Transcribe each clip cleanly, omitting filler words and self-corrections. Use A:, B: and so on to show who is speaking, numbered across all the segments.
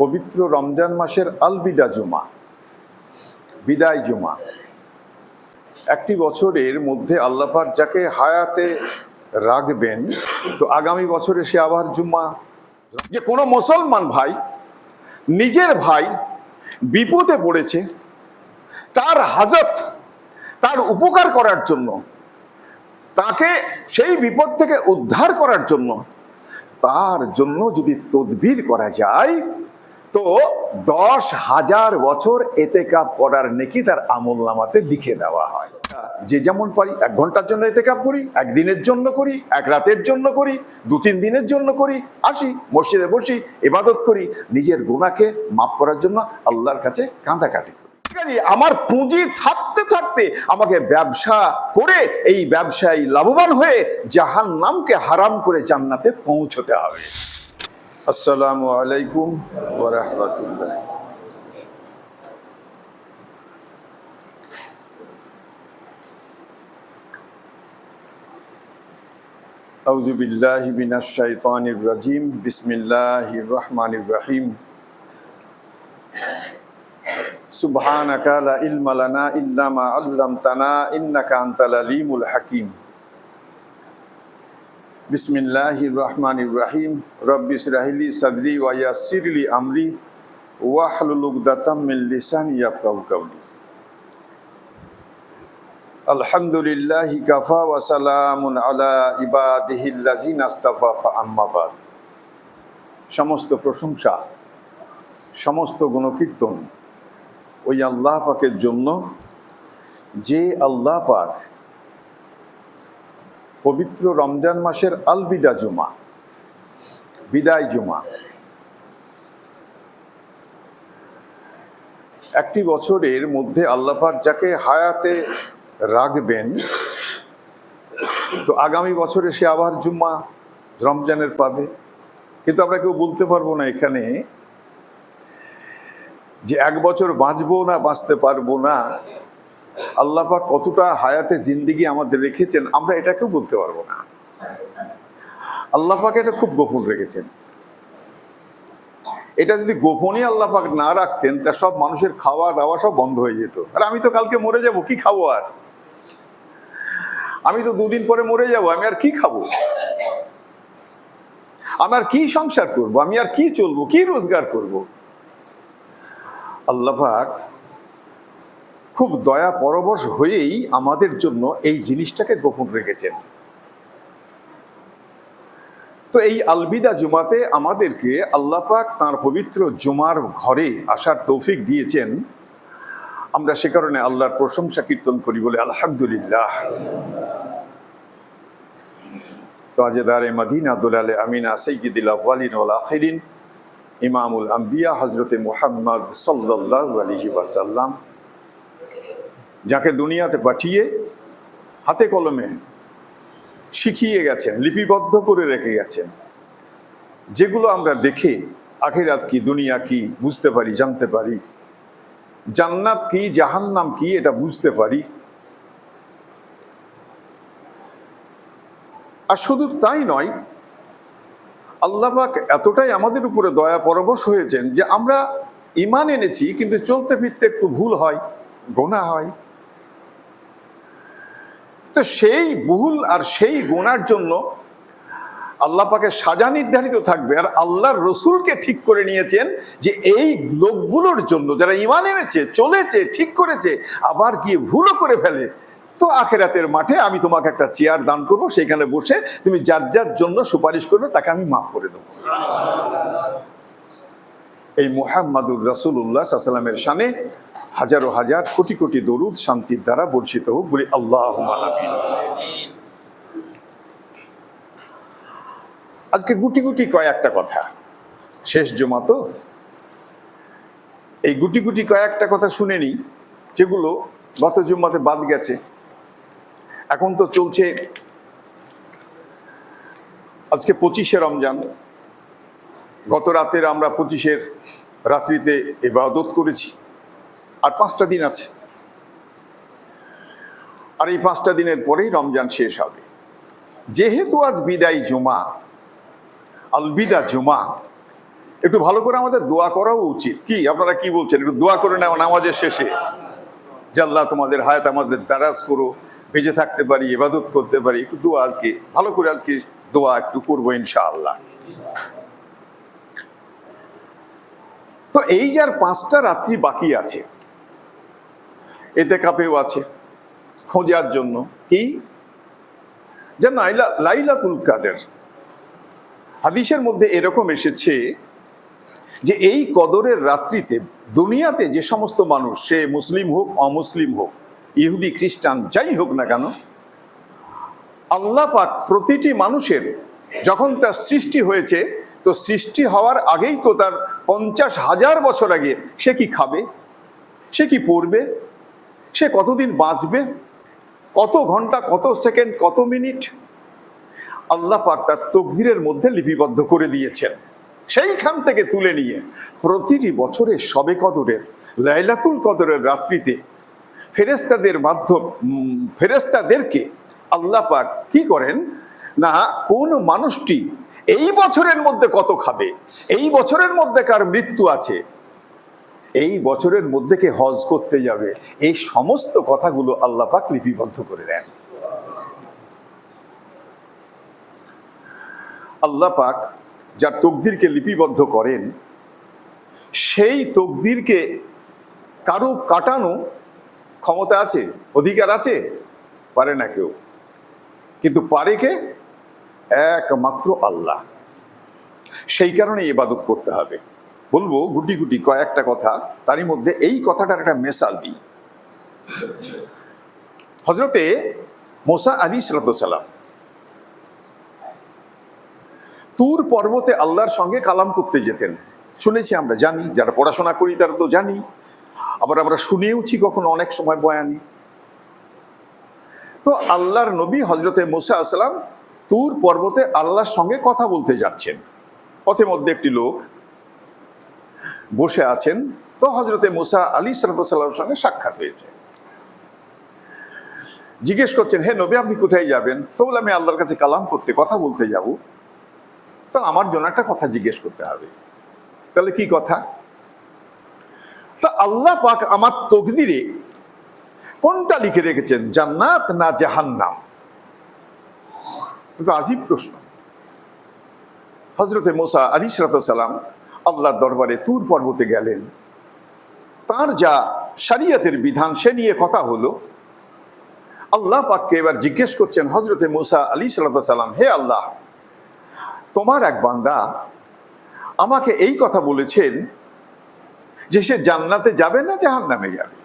A: পবিত্র রমজান মাসের আল বিদা জুমা, বিদায় জুমা। একটি বছরের মধ্যে আল্লাহ পাক যাকে হায়াতে রাখবেন, তো আগামী বছরে সে আবার জুম্মা। যে কোনো মুসলমান ভাই নিজের ভাই বিপদে পড়েছে, তার হাজত, তার উপকার করার জন্য, তাকে সেই বিপদ থেকে উদ্ধার করার জন্য, তার জন্য যদি তদবির করা যায়, তো 10,000 বছর এতেকাব করার নেকি তার আমলনামাতে লিখে দেওয়া হয়। যে যেমন পারি, 1 ঘন্টার জন্য এতেকাব করি, 1 দিনের জন্য করি, 1 রাতের জন্য করি, 2-3 দিনের জন্য করি, আসি মসজিদে বসি, ইবাদত করি, নিজের গুনাহকে মাফ করার জন্য আল্লাহর কাছে কাঁদাকাটি করি। আমার পুঁজি থাকতে থাকতে আমাকে ব্যবসা করে এই ব্যবসায় লাভবান হয়ে জাহান্নামকে হারাম করে জান্নাতে পৌঁছতে হবে। আসসালামু আলাইকুম ওয়া রাহমাতুল্লাহ। আউযু বিল্লাহি মিনাশ শাইতানির রাজিম। বিসমিল্লাহির রহমানির রহিম। সুবহানাকা লা ইলমা লানা ইল্লা মা আল্লামতানা ইন্নাকা আনতাল আলিমুল হাকিম। বিসমিল্লাহির রহমানির রহিম। রব্বি ইশরাহলি সাদরি ওয়া ইয়াসসিরলি আমরি ওয়াহলুল উকদাতাম মিন লিসানি ইয়াফকাহু কাওলি। আলহামদুলিল্লাহি কাফা ওয়া সালামুন আলা ইবাদিহিল্লাযিনা আসতাফা আম্মা বাদ। সমস্ত প্রশংসা, সমস্ত গুণকীর্তন ওই আল্লাহ পাকের জন্য, যে আল্লাহ পাক পবিত্র রমজান মাসের আল বিদা জুমা, বিদায় জুমা, একটি বছরের মধ্যে আল্লাহ পাক যাকে হায়াতে রাখবেন, তো আগামী বছরে সে আবার জুম্মা রমজানের পাবে। কিন্তু আমরা কেউ বলতে পারবো না এখানে যে 1 বছর বাঁচবো না বাঁচতে পারবো না, আল্লাহ পাক কতটা হায়াতে জিন্দেগি আমাদের রেখেছেন আমরা এটাকেও বলতে পারবো না। আল্লাহ পাক এটা খুব গোপন রেখেছেন। এটা যদি গোপনই আল্লাহ পাক না রাখতেন, তা সব মানুষের খাওয়া দাওয়া সব বন্ধ হয়ে যেত। আর আমি তো কালকে মরে যাব, কি খাবো? আর আমি তো 2 দিন পরে মরে যাব, আমি আর কি খাবো? আমি আর কি সংসার করব? আমি আর কি চলবো, কি রোজগার করব? আল্লাহ পাক খুব দয়া পরবশ হয়েই আমাদের জন্য এই জিনিসটাকে গোপন রেখেছেন। তো এই আলবিদা জুমাতে আমাদেরকে আল্লাহ পাক তাঁর পবিত্র জুমার ঘরে আসার তৌফিক দিয়েছেন। আমরা সে কারণে আল্লাহর প্রশংসা কীর্তন করি, বলে আলহামদুলিল্লাহ। তাজেদারে মদিনা দুলালে আমিনা সাইয়্যিদুল আউয়ালিন ওয়াল আখিরিন ইমামুল আম্বিয়া হযরতে মুহাম্মদ সাল্লাল্লাহু আলাইহি ওয়াসাল্লাম, যাকে দুনিয়াতে পাঠিয়ে হাতে কলমে শিখিয়ে গেছেন, লিপিবদ্ধ করে রেখে গেছেন, যেগুলো আমরা দেখে আখিরাত কি দুনিয়া কি বুঝতে পারি, জানতে পারি, জান্নাত কি জাহান্নাম কি এটা বুঝতে পারি। আর শুধু তাই নয়, আল্লাহ পাক এতটাই আমাদের উপরে দয়া পরবশ হয়েছেন যে আমরা ঈমান এনেছি, কিন্তু চলতে ফিরতে একটু ভুল হয়, গুনাহ হয়। তো সেই ভুল আর সেই গুনার জন্য আল্লাহ পাকের সাজা নির্ধারিত থাকবে। আর আল্লাহর রসুলকে ঠিক করে নিয়েছেন যে এই লোকগুলোর জন্য, যারা ঈমান এনেছে, চলেছে, ঠিক করেছে, আবার গিয়ে ভুলও করে ফেলে, তো আখিরাতের মাঠে আমি তোমাকে একটা চেয়ার দান করবো, সেখানে বসে তুমি যার যার জন্য সুপারিশ করবে, তাকে আমি মাফ করে দেবো। এই মুহাম্মাদুর রাসূলুল্লাহ সাল্লাল্লাহু আলাইহি ওয়াসাল্লামের শানে হাজারো হাজার কোটি কোটি দরুদ শান্তির দ্বারা বর্ষিত হোক, বলি আল্লাহুম্মা আমিন। আজকে গুটি গুটি কয়েকটা কথা, শেষ জুমা তো, এই গুটি গুটি কয়েকটা কথা শুনে নিই, যেগুলো গত জুম্মাতে বাদ গেছে। এখন তো চলছে, আজকে 25শে রমজান। গত রাতের আমরা 25-এর রাত্রিতে ইবাদত করেছি, আর 5টা দিন আছে। আর এই 5টা দিনের পরেই রমজান শেষ হবে। যেহেতু আজ বিদায় জুমা, আল বিদা জুমা, একটু ভালো করে আমাদের দোয়া করাও উচিত। কি আপনারা কি বলছেন? একটু দোয়া করে নাও নামাজের শেষে, যে আল্লাহ তোমাদের হায়াত আমাদের দারাজ করো, বেঁচে থাকতে পারি, ইবাদত করতে পারি। একটু দোয়া আজকে ভালো করে আজকে দোয়া একটু করবো ইনশাআল্লাহ। তো এই যে আর 5টা রাত্রি বাকি আছে, এতেকাফেও আছে খোঁজার জন্য, কি যে লাইলাতুল কদর। হাদিসের মধ্যে এরকম এসেছে যে এই কদরের রাত্রিতে দুনিয়াতে যে সমস্ত মানুষ, সে মুসলিম হোক অমুসলিম হোক, ইহুদি খ্রিস্টান যাই হোক না কেন, আল্লাহ পাক প্রতিটি মানুষের যখন তার সৃষ্টি হয়েছে, তো সৃষ্টি হওয়ার আগেই তো তার 50,000 বছর আগে সে কি খাবে, সে কি পড়বে, সে কতদিন বাঁচবে, কত ঘন্টা, কত সেকেন্ড, কত মিনিট, আল্লাহ পাক তার তকদিরের মধ্যে লিপিবদ্ধ করে দিয়েছেন। সেইখান থেকে তুলে নিয়ে প্রতিটি বছরে শবে কদরের, লাইলাতুল কদরের রাত্রিতে ফেরেশতাদেরকে আল্লাহ পাক কি করেন না, কোন মানুষটি এই বছরের মধ্যে কত খাবে, এই বছরের মধ্যে কার মৃত্যু আছে, এই বছরের মধ্যে কে হজ করতে যাবে, এই সমস্ত কথাগুলো আল্লাহ পাক লিপিবদ্ধ করে দেন। আল্লাহ পাক যার তকদিরকে লিপিবদ্ধ করেন, সেই তকদিরকে কারো কাটানো ক্ষমতা আছে, অধিকার আছে? পারে না কেউ। কিন্তু পারে কে? একমাত্র আল্লাহ। সেই কারণে ইবাদত করতে হবে। বলবো গুটি গুটি কয়েকটা কথা, তারই মধ্যে এই কথাটার একটা মেসাল দিই। হযরতে মুসা আলাইহিস সালাম তুর পর্বতে আল্লাহর সঙ্গে কালাম করতে যেতেন, শুনেছি আমরা, জানি, যারা পড়াশোনা করি তারা তো জানি, আবার আমরা শুনেওছি কখনো অনেক সময় বয়ানি। তো আল্লাহর নবী হযরতে মুসা আলাইহিস সালাম তুর পর্বতে আল্লাহর সঙ্গে কথা বলতে যাচ্ছেন। পথে মধ্যে একটি লোক বসে আছেন, তো হযরতে মুসা আলাইহিস সালামের সঙ্গে সাক্ষাৎ হয়েছে। জিজ্ঞেস করছেন, হে নবী আপনি কোথায় যাবেন? তো বলে আমি আল্লাহর কাছে কালাম করতে, কথা বলতে যাব। তো আমার জন্য একটা কথা জিজ্ঞেস করতে হবে। তাহলে কি কথা? তা আল্লাহ পাক আমার তকদিরে কোনটা লিখে রেখেছেন, জান্নাত না জাহান্নাম? আজীব প্রশ্ন। হযরতে মুসা আলাইহিস সালাম আল্লাহর দরবারে তুর পর্বতে গেলেন, তার যা শরীয়তের বিধান সে নিয়ে কথা হলো। আল্লাহ পাককে এবার জিজ্ঞেস করছেন হযরতে মুসা আলাইহিস সালাম, হে আল্লাহ, তোমার এক বান্দা আমাকে এই কথা বলেছেন যে সে জান্নাতে যাবে না জাহান্নামে যাবে,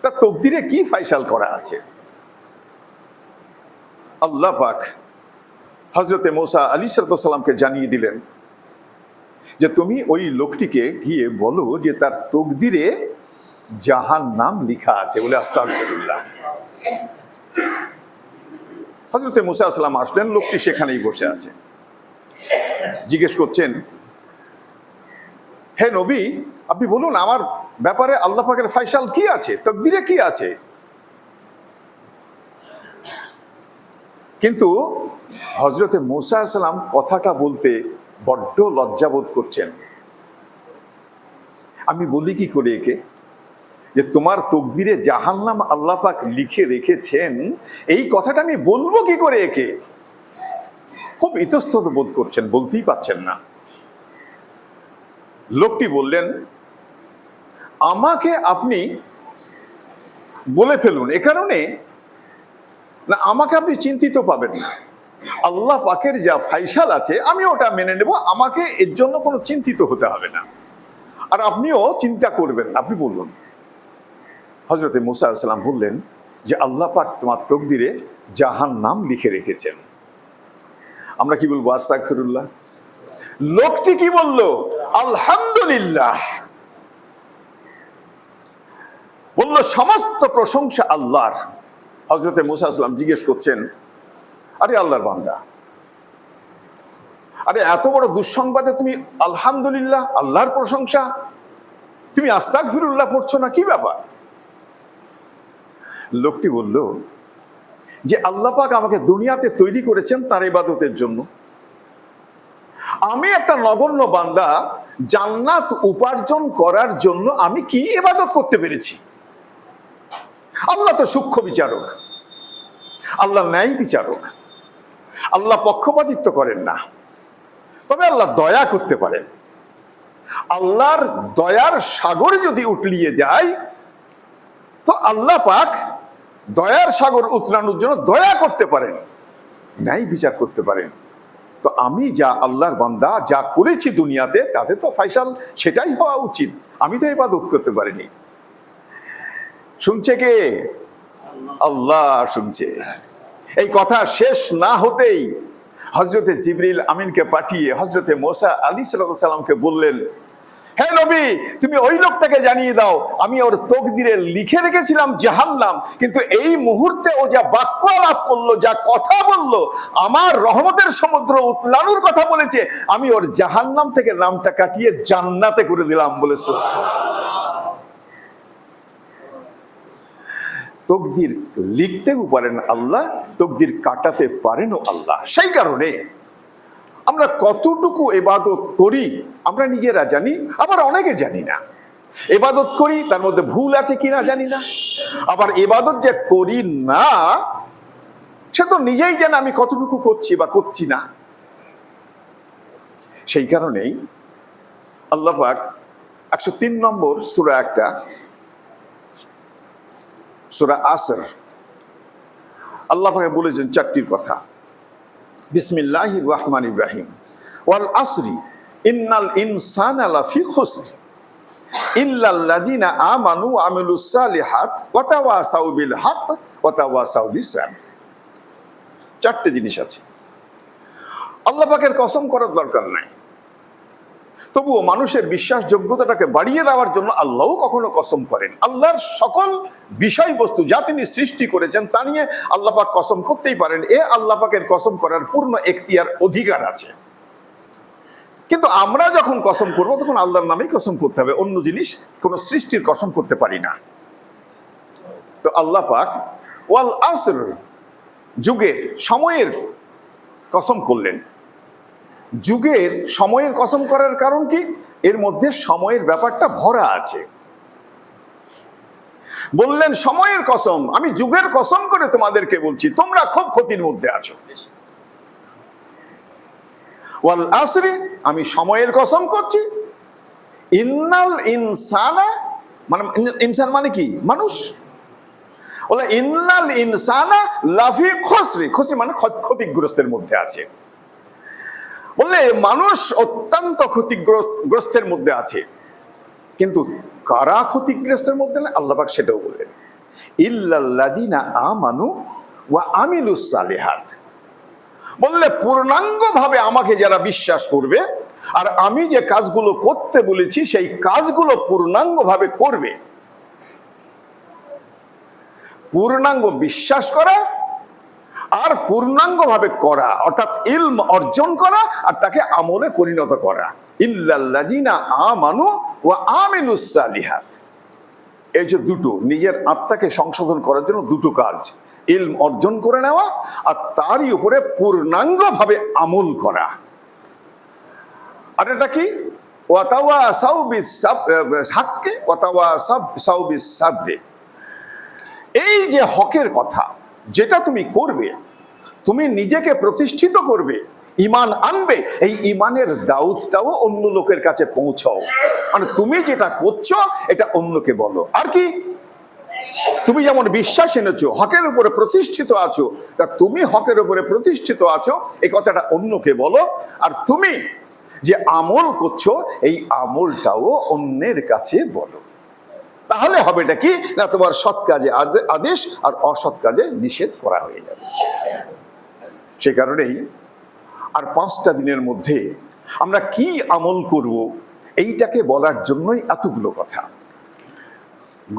A: তার তকদিরে কি ফাইসাল করা আছে? আল্লাহ পাক হযরতে মুসা আলাইহিস সালামকে জানিয়ে দিলেন যে তুমি ওই লোকটিকে গিয়ে বলো যে তার তকদিরে জাহান্নাম লেখা আছে, বলে আস্তাগফিরুল্লাহ। হযরতে মুসা আলাইহিস সালাম আসলেন, লোকটি সেখানেই বসে আছে। জিজ্ঞেস করছেন, হে নবী আপনি বলুন আমার ব্যাপারে আল্লাহ পাকের ফাইসাল কি আছে, তকদিরে কি আছে? কিন্তু হযরতে মুসা আলাইহিস সালাম কথাটা বলতে বড্ড লজ্জাবোধ করছেন। আমি বলি কি করে একে যে তোমার তকদিরে জাহান্নাম আল্লাহ পাক লিখে রেখেছেন, এই কথাটা আমি বলবো কি করে একে? খুব ইতস্তত বোধ করছেন, বলতেই পারছেন না। লোকটি বললেন, আমাকে আপনি বলে ফেলুন, এ কারণে না আমাকে আপনি চিন্তিত পাবেন না, আল্লাহ পাকের যা ফাইসাল আছে আমি ওটা মেনে নেব, আমাকে এর জন্য কোনো চিন্তিত হতে হবে না, আর আপনিও চিন্তা করবেন না, আপনি বলুন। হযরতে মুসা আলাইহিস সালাম বললেন যে আল্লাহ পাক তোমার তকদিরে জাহান্নাম লিখে রেখেছেন। আমরা কি বলবো? আস্তাগফিরুল্লাহ। লোকটি কি বলল? আলহামদুলিল্লাহ। বলল সমস্ত প্রশংসা আল্লাহর। হযরতে মুসা আলাইহিস সালাম জিজ্ঞেস করছেন, আরে আল্লাহর বান্দা, আরে এত বড় দুঃসংবাদে তুমি আলহামদুলিল্লাহ, আল্লাহর প্রশংসা, তুমি আস্তাগফিরুল্লাহ পড়ছো না, কি ব্যাপার? লোকটি বলল যে আল্লাহ পাক আমাকে দুনিয়াতে তৈরি করেছেন তার ইবাদতের জন্য। আমি একটা নগণ্য বান্দা, জান্নাত উপার্জন করার জন্য আমি কি ইবাদত করতে পেরেছি। আল্লাহ তো সূক্ষ্ম বিচারক, আল্লাহ ন্যায় বিচারক, আল্লাহ পক্ষপাতিত্ব করেন না, তবে আল্লাহ দয়া করতে পারেন। আল্লাহর দয়ার সাগর যদি উতলিয়ে যায় তো আল্লাহ পাক দয়ার সাগর উতলানোর জন্য দয়া করতে পারেন, ন্যায় বিচার করতে পারেন। তো আমি যা আল্লাহর বান্দা যা করেছি দুনিয়াতে তাতে তো ফাইসাল সেটাই হওয়া উচিত। আমি তো ইবাদত করতে পারিনি। শুনছে কে? আল্লাহ শুনছে। এই কথা শেষ না হতেই হযরতে জিবরিল আমিনকে পাঠিয়ে হযরতে মুসা আলাইহিস সালামকে বললেন, হে নবী, তুমি ওই লোকটাকে জানিয়ে দাও আমি ওর তকদিরে লিখে রেখেছিলাম জাহান্নাম, কিন্তু এই মুহূর্তে ও যা বাক্য আলাপ করলো, যা কথা বললো, আমার রহমতের সমুদ্র উতলানোর কথা বলেছে, আমি ওর জাহান্নাম থেকে নামটা কাটিয়ে জান্নাতে করে দিলাম বলেছে। তকদির লিখতেও পারেন আল্লাহ, তকদির কাটাতে পারেনও আল্লাহ। সেই কারণে আমরা কতটুকু ইবাদত করি আমরা নিজেরা জানি, আবার অনেকে জানি না। ইবাদত করি তার মধ্যে ভুল আছে কিনা জানি না, আবার ইবাদত যে করি না সে তো নিজেই জানে আমি কতটুকু করছি বা করছি না। সেই কারণেই আল্লাহ পাক 103 নম্বর সূরা, একটা সূরা আসর, আল্লাহ পাক বলেছেন চারটির কথা। বিসমিল্লাহির রহমানির রহিম, ওয়াল আসরি ইন্নাল ইনসানা লাফি খুসর ইল্লাল্লাযিনা আমানু ওয়া আমিলুস সালিহাত ওয়া তাওয়াসাউ বিল হক ওয়া তাওয়াসাউ বিস সাবর। চারটি জিনিস আছে। আল্লাহ পাকের কসম করার দরকার নাই, তবুও মানুষের বিশ্বাসযোগ্যতাটাকে বাড়িয়ে দেওয়ার জন্য আল্লাহও কখনো কসম করেন। আল্লাহর সকল বিষয়বস্তু যা তিনি সৃষ্টি করেছেন তা নিয়ে আল্লাহ পাক কসম করতেই পারেন। আল্লাহ পাকের কসম করার পূর্ণ এখতিয়ার অধিকার আছে। কিন্তু আমরা যখন কসম করবো তখন আল্লাহর নামেই কসম করতে হবে, অন্য জিনিস কোন সৃষ্টির কসম করতে পারি না। তো আল্লাহ পাক ওয়াল আসর, যুগের সময়ের কসম করলেন। যুগের সময়ের কসম করার কারণ কি? এর মধ্যে সময়ের ব্যাপারটা ভরা আছে। বললেন সময়ের কসম, আমি যুগের কসম করে তোমাদেরকে বলছি তোমরা খুব ক্ষতির মধ্যে আছো। ওয়াল আসরি, আমি সময়ের কসম করছি। ইন্নাল ইনসানা, মানে ইনসান মানে কি? মানুষ। বলে ইন্নাল ইনসানা লাফি খুসরি, খুসরি মানে ক্ষতিগ্রস্তের মধ্যে আছে। বললে মানুষ অত্যন্ত ক্ষতিগ্রস্তের মধ্যে আছে, কিন্তু কারা ক্ষতিগ্রস্তের মধ্যে না আল্লাহ পাক সেটাও বললেন। ইল্লাল্লাযিনা আমানু ওয়া আমিলুস সালিহাত, বললে পূর্ণাঙ্গ ভাবে আমাকে যারা বিশ্বাস করবে আর আমি যে কাজগুলো করতে বলেছি সেই কাজগুলো পূর্ণাঙ্গ ভাবে করবে। পূর্ণাঙ্গ বিশ্বাস করা আর পূর্ণাঙ্গ ভাবে করা, অর্থাৎ ইলম অর্জন করা আর তাকে আমলে পরিণত করা। ইল্লাল্লাযিনা আমানু ওয়া আমিলুস সালিহাত, এই যে দুটো, নিজের আত্মাকে সংশোধন করার জন্য দুটো কাজ, ইলম অর্জন করে নেওয়া আর তারই উপরে পূর্ণাঙ্গ ভাবে আমল করা। আর এটা কি? ওয়া তাওয়াসাউ বিস হাক্কি ওয়া তাওয়াসাউ বিস সাবরি। এই যে হকের কথা, যেটা তুমি করবে, তুমি নিজেকে প্রতিষ্ঠিত করবে, ঈমান আনবে, এই ঈমানের দাওয়াতটাও অন্য লোকের কাছে পৌঁছাও। মানে তুমি যেটা করছো এটা অন্যকে বলো। আর কি? তুমি যেমন বিশ্বাস এনেছো, হকের উপরে প্রতিষ্ঠিত আছো, তা তুমি হকের উপরে প্রতিষ্ঠিত আছো এই কথাটা অন্যকে বলো। আর তুমি যে আমল করছো এই আমলটাও অন্যের কাছে বলো। তাহলে হবে এটা কি না, তোমার সৎ কাজে আদেশ আর অসৎ কাজে নিষেধ করা হয়ে যাবে। সে কারণেই আর 5টা দিনের মধ্যে আমরা কি আমল করব এইটাকে বলার জন্যই এতগুলো কথা।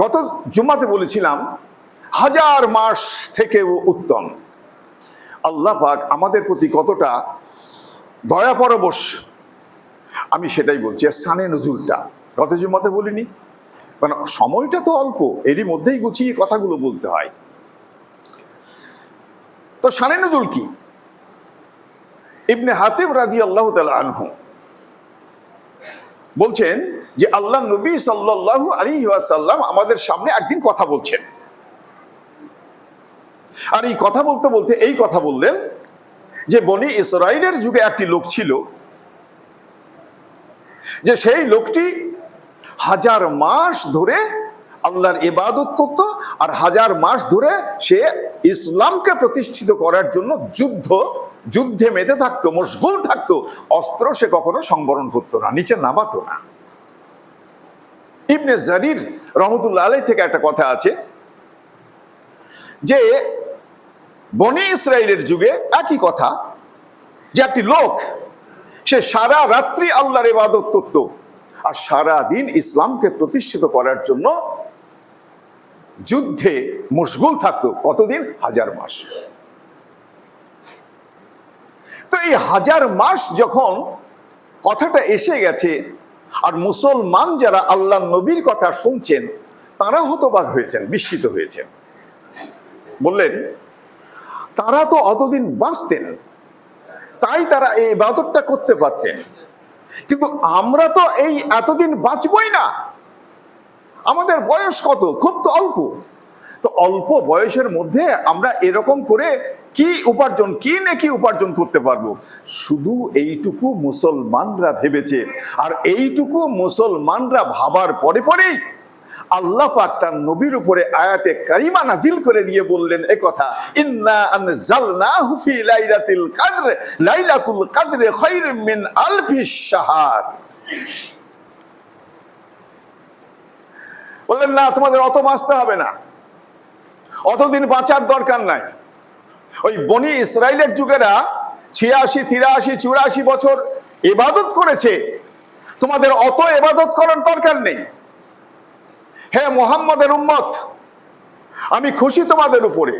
A: গত জুমাতে বলেছিলাম 1000 মাস থেকেও উত্তম। আল্লাহ পাক আমাদের প্রতি কতটা দয়া পরবশ আমি সেটাই বলছি। শানে নজুলটা গত জুমাতে বলিনি, কারণ সময়টা তো অল্প, এরই মধ্যেই গুছিয়ে কথাগুলো বলতে হয়। তো শানে নজুল কি? ইবনে হাতিব রাদিয়াল্লাহু তাআলা আনহু বলছেন যে আল্লাহ নবী সাল্লাল্লাহু আলাইহি ওয়াসাল্লাম আমাদের সামনে একদিন কথা বলছেন, আর এই কথা বলতে বলতে এই কথা বললেন যে বনি ইসরাইলের যুগে একটি লোক ছিল, যে সেই লোকটি 1000 মাস ধরে আল্লাহর ইবাদত করত, আর 1000 মাস ধরে সে ইসলামকে প্রতিষ্ঠিত করার জন্য যুদ্ধে মেতে থাকতো, মশগুল থাকতো। অস্ত্র সে কখনো সংবরণ করতো না, নিচে নামাতো না। ইবনে জারির রহমতুল্লাহ আলাইহি থেকে একটা কথা আছে যে বনি ইসরাইলের যুগে একই কথা, যে একটি লোক সে সারা রাত্রি আল্লাহর ইবাদত করত আর সারা দিন ইসলামকে প্রতিষ্ঠিত করার জন্য যুদ্ধে মশগুল থাকতো। কতদিন? 1000 মাস। তো এই 1000 মাস যখন কথাটা এসে গেছে, আর মুসলমান যারা আল্লাহ নবীর কথা শুনছেন তারা হতবাক হয়েছেন, বিস্মিত হয়েছেন। বললেন তারা তো অতদিন বাঁচতেন, তাই তারা এই ইবাদতটা করতে পারতেন, কিন্তু আমরা তো এই এতদিন বাঁচবই না। আমাদের বয়স কত? খুব তো অল্প। তো অল্প বয়সের মধ্যে আমরা এরকম করে কি নেকি উপার্জন করতে পারবো? শুধু এইটুকু মুসলমানরা ভেবেছে, আর এইটুকু মুসলমানরা ভাবার পরেই আল্লাহ পাক তার নবীর উপরে আয়াতে কারিমা নাজিল করে দিয়ে বললেন এ কথা, ইন্না আনজালনাহু ফি লাইলাতুল কদর, লাইলাতুল কদর খায়রুম মিন আলফিশ শাহর। বললেন না, তোমাদের অত বাঁচতে হবে না, অতদিন বাঁচার দরকার নাই। ওই বনি ইসরাইলের যুগেরা 86, 83, 84 বছর ইবাদত করেছে, তোমাদের অত ইবাদত করার দরকার নেই। হে মুহাম্মদের উম্মত, আমি খুশি তোমাদের উপরে,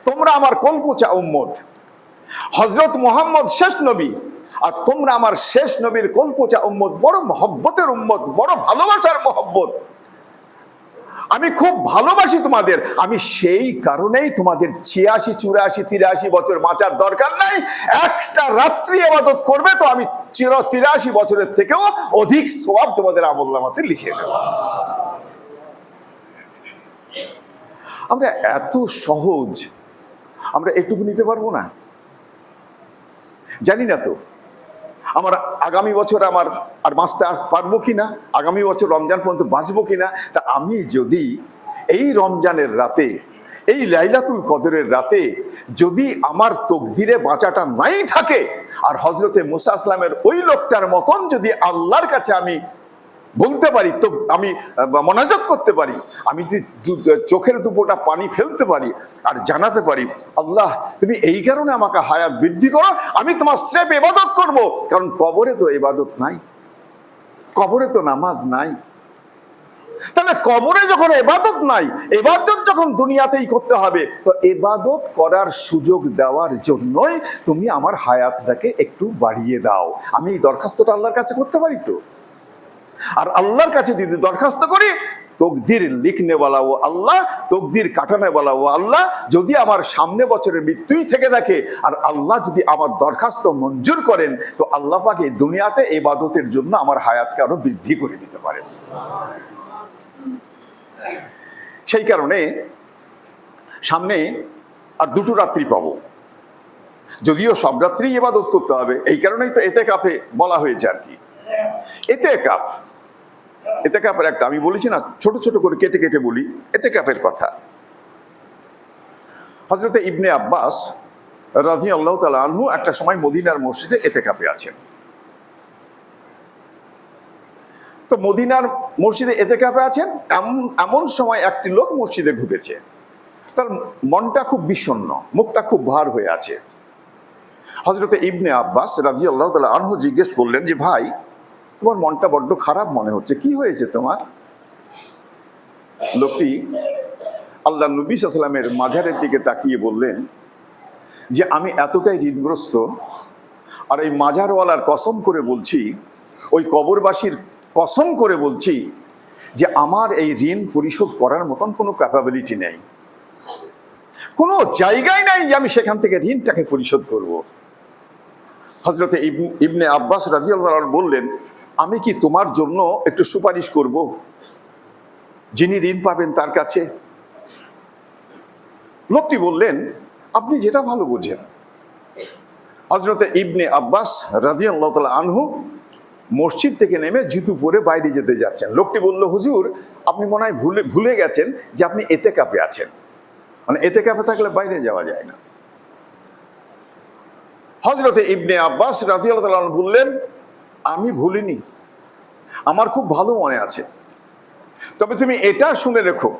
A: তোমরা আমার কলপুচা উম্মত। হযরত মুহাম্মদ শেষ নবী, আর তোমরা আমার শেষ নবীর কলপুচা উম্মত, বড় মহব্বতের উম্মত, বড় ভালোবাসার মহব্বত। আমি খুব ভালোবাসি তোমাদের, আমি সেই কারণেই তোমাদের 86, 84, 83 বছর বাঁচার দরকার নাই। একটা রাত্রি ইবাদত করবে তো আমি 83 বছরের থেকেও অধিক সওয়াব তোমাদের আমলনামাতে লিখে দেব। আমরা এত সহজ, আমরা এটুকু নিতে পারবো না? জানি না তো আমার আগামী বছর আমার আর বাঁচতে পারবো কিনা, আগামী বছর রমজান পর্যন্ত বাঁচবো কিনা। তা আমি যদি এই রমজানের রাতে, এই লাইলাতুল কদরের রাতে যদি আমার তকদিরে বাঁচাটা নাই থাকে, আর হযরতে মুসা আসলামের ওই লোকটার মতন যদি আল্লাহর কাছে আমি বলতে পারি, তো আমি মোনাজাত করতে পারি, আমি যদি চোখের দুপোটা পানি ফেলতে পারি আর জানাতে পারি, আল্লাহ তুমি এই কারণে আমাকে হায়াত বৃদ্ধি করো, আমি তোমার স্রেফ ইবাদত করব। কারণ কবরে তো ইবাদত নাই, কবরে তো নামাজ নাই। তাহলে কবরে যখন ইবাদত নাই, ইবাদত যখন দুনিয়াতেই করতে হবে, তো ইবাদত করার সুযোগ দেওয়ার জন্যই তুমি আমার হায়াতটাকে একটু বাড়িয়ে দাও। আমি এই দরখাস্তটা আল্লাহর কাছে করতে পারি তো? আর আল্লাহর কাছে যদি দরখাস্ত করি, তকদির লিখনে ওয়ালা ও আল্লাহ, তকদির কাটানে ওয়ালা ও আল্লাহ, যদি আমার সামনে বছরের মৃত্যুই থেকে থাকে আর আল্লাহ যদি আমার দরখাস্ত মঞ্জুর করেন, তো আল্লাহ পাক এই দুনিয়াতে ইবাদতের জন্য আমার হায়াতকে আরো বৃদ্ধি করে দিতে পারেন। সেই কারণে সামনে আর 2টো রাত্রি পাবো, যদিও সব রাত্রি ইবাদত করতে হবে। এই কারণেই তো ইতিকাফে বলা হয়েছে আর কি। ইতিকাফের একটা আমি বলেছি না, ছোট ছোট করে কেটে কেটে বলি ইতিকাফের কথা। হযরতে ইবনে আব্বাস রাদিয়াল্লাহু তাআলা আনহু একটা সময় মদিনার মসজিদে ইতিকাফে আছেন। তো মদিনার মসজিদে ইতিকাফে আছেন, এমন সময় একটি লোক মসজিদে ঢুকেছে। তার মনটা খুব বিষণ্ণ, মুখটা খুব ভার হয়ে আছে। হযরতে ইবনে আব্বাস রাদিয়াল্লাহু তাআলা আনহু জিজ্ঞেস করলেন যে ভাই, তোমার মনটা বড্ড খারাপ মনে হচ্ছে, কি হয়েছে তোমার? লোকটি আল্লাহ নবী সাল্লাল্লাহু আলাইহি ওয়াসাল্লামের মাজারের দিকে তাকিয়ে বললেন যে আমি এতটাই ঋণগ্রস্ত, আর এই মাজারওয়ালার কসম করে বলছি, ওই কবরবাসীর কসম করে বলছি যে আমার এই ঋণ পরিশোধ করার মতন কোনো ক্যাপাবিলিটি নেই, কোনো জায়গায় নাই যে আমি সেখান থেকে ঋণটাকে পরিশোধ করব। হযরতে ইবনে আব্বাস রাদিয়াল্লাহু আনহু বললেন, আমি কি তোমার জন্য একটু সুপারিশ করব, যিনি ঋণ পাবেন তার কাছে? লোকটি বললেন, আপনি যেটা ভালো বোঝেন। হযরতে ইবনে আব্বাস রাদিয়াল্লাহু তাআলা আনহু মসজিদ থেকে নেমে জুতো পরে বাইরে যেতে যাচ্ছেন। লোকটি বলল, হুজুর, আপনি মনে হয় ভুলে গেছেন যে আপনি এতেকাফে আছেন, মানে এতেকাফে থাকলে বাইরে যাওয়া যায় না। হযরতে ইবনে আব্বাস রাদিয়াল্লাহু তাআলা আনহু বললেন, আমি ভুলিনি, আমার খুব ভালো মনে আছে। তবে তুমি এটা শুনে রেখো,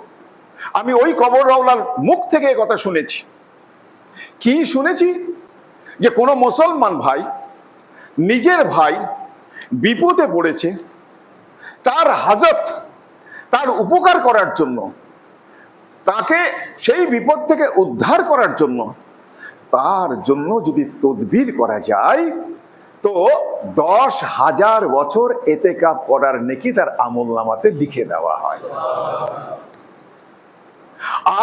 A: আমি ওই কবরওয়ালার মুখ থেকে এই কথা শুনেছি। কি শুনেছি? যে কোনো মুসলমান ভাই নিজের ভাই বিপদে পড়েছে, তার হাজত, তার উপকার করার জন্য, তাকে সেই বিপদ থেকে উদ্ধার করার জন্য, তার জন্য যদি তদবির করা যায় তো 10,000 বছর এতেকাফ করার নেকি তার আমলনামাতে লিখে দেওয়া হয়।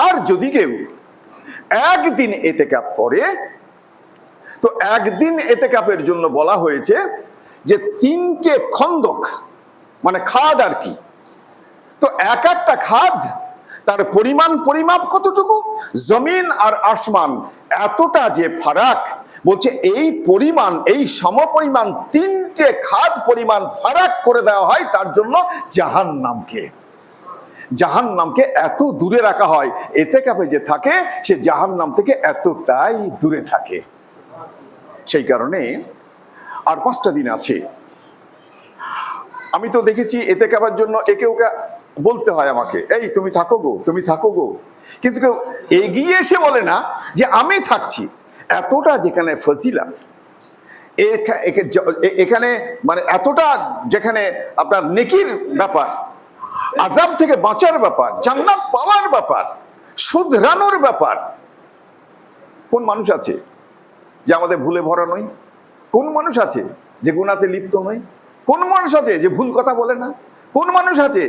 A: আর যদি কেউ একদিন এতেকাফ করে, তো একদিন এতেকাফের জন্য বলা হয়েছে যে 3টে খন্দক, মানে খাদ আর কি। তো এক একটা খাদ তার পরিমাপ কতটুকু? জমিন আর আসমান এতটা যে ফারাক, বলছে এই পরিমাণ, এই সমপরিমাণ 3টে খাদ পরিমাণ ফারাক করে দেওয়া হয় তার জন্য জাহান্নামকে এত দূরে রাখা হয়। এতেকাফে যে থাকে সে জাহান্নাম থেকে এতটাই দূরে থাকে। সেই কারণে আর 5টা দিন আছে। আমি তো দেখেছি এতেকাফের জন্য একে ওকে বলতে হয় আমাকে, এই তুমি থাকো গো, তুমি থাকো গো, কিন্তু কেউ এগিয়ে এসে বলে না যে আমি থাকছি। এতটা যেখানে ফজিলত, এখানে মানে এতটা যেখানে আপনার নেকির ব্যাপার, আযাব থেকে বাঁচার ব্যাপার, জান্নাত পাওয়ার ব্যাপার, শুধরানোর ব্যাপার, কোন মানুষ আছে যে আমাদের ভুলে ভরা নয়? কোন মানুষ আছে যে গুনাহতে লিপ্ত নয়? কোন মানুষ আছে যে ভুল কথা বলে না? কোন মানুষ আছে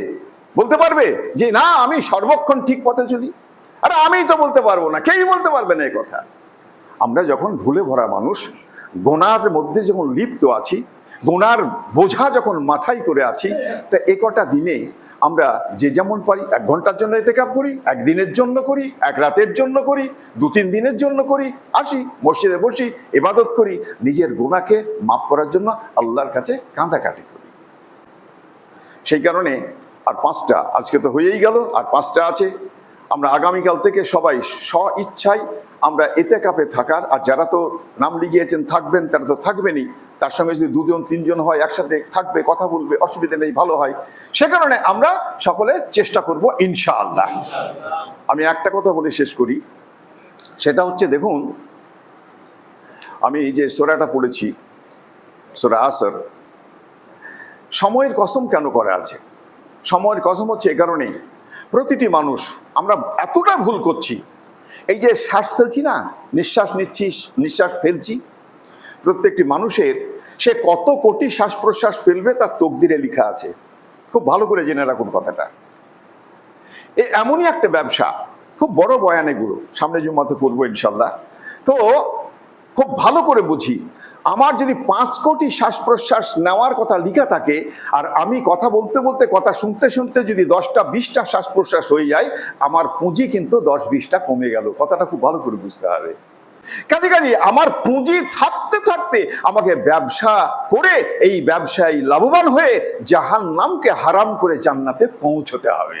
A: বলতে পারবে যে না আমি সর্বক্ষণ ঠিক পথে চলি? আরে আমি তো বলতে পারবো না, কেউই বলতে পারবে না এই কথা। আমরা যখন ভুলে ভরা মানুষ, গুনাহর মধ্যে যখন লিপ্ত আছি, গুনাহর বোঝা যখন মাথায় করে আছি, তা এ কটা দিনে আমরা যে যেমন পারি 1 ঘন্টার জন্য ইতিকাফ করি, 1 দিনের জন্য করি, 1 রাতের জন্য করি, 2-3 দিনের জন্য করি, আসি মসজিদে বসি, ইবাদত করি, নিজের গুনাহকে মাফ করার জন্য আল্লাহর কাছে কাঁদাকাটি করি। সেই কারণে আর 5টা, আজকে তো হয়েই গেল, আর 5টা আছে। আমরা আগামীকাল থেকে সবাই স্ব-ইচ্ছায় আমরা ইতিকাফে থাকার, আর যারা তো নাম লিখিয়েছেন থাকবেন তারা তো থাকবেনই, তার সঙ্গে যদি 2-3 হয় একসাথে থাকবে, কথা বলবে, অসুবিধা নেই, ভালো হয়। সে কারণে আমরা সকলে চেষ্টা করব ইনশাআল্লাহ। আমি একটা কথা বলে শেষ করি, সেটা হচ্ছে দেখুন, আমি যে সূরাটা পড়েছি, সূরা আসর, সময়ের কসম কেন করা আছে? সময়ের কসম হচ্ছে এ কারণেই, প্রতিটি মানুষ আমরা এতটা ভুল করছি। এই যে শ্বাস ফেলছি না, নিঃশ্বাস নিচ্ছি, নিঃশ্বাস ফেলছি, প্রত্যেকটি মানুষের সে কত কোটি শ্বাস প্রশ্বাস ফেলবে তার তকদিরে লেখা আছে। খুব ভালো করে জেনে রাখুন কথাটা। এমনই একটা ব্যবসা, খুব বড় বয়ান এগুলো, সামনে জুমাতে পড়বো ইনশাল্লাহ। তো খুব ভালো করে বুঝি, আমার যদি 5 কোটি শ্বাস প্রশ্বাস নেওয়ার কথা লেখা থাকে, আর আমি কথা বলতে বলতে, কথা শুনতে শুনতে যদি 10টা-20টা শ্বাস প্রশ্বাস হয়ে যায়, আমার পুঁজি কিন্তু 10-20টা কমে গেল। কথাটা খুব ভালো করে বুঝতে হবে। কাজে আমার পুঁজি থাকতে থাকতে আমাকে ব্যবসা করে, এই ব্যবসায় লাভবান হয়ে জাহান্নামকে হারাম করে জান্নাতে পৌঁছতে হবে।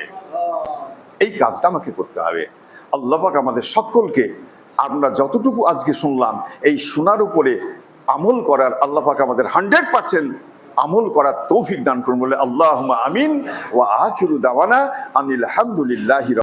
A: এই কাজটা আমাকে করতে হবে। আল্লাহ পাক আমাদের সকলকে, আমরা যতটুকু আজকে শুনলাম, এই শোনার উপরে আমল করার আল্লাহ পাক আমাদের 100% আমল করার তৌফিক দান করুন বলে আল্লাহুম্মা আমিন। ওয়া আখিরু দাওয়ানা আনিল হামদুলিল্লাহি।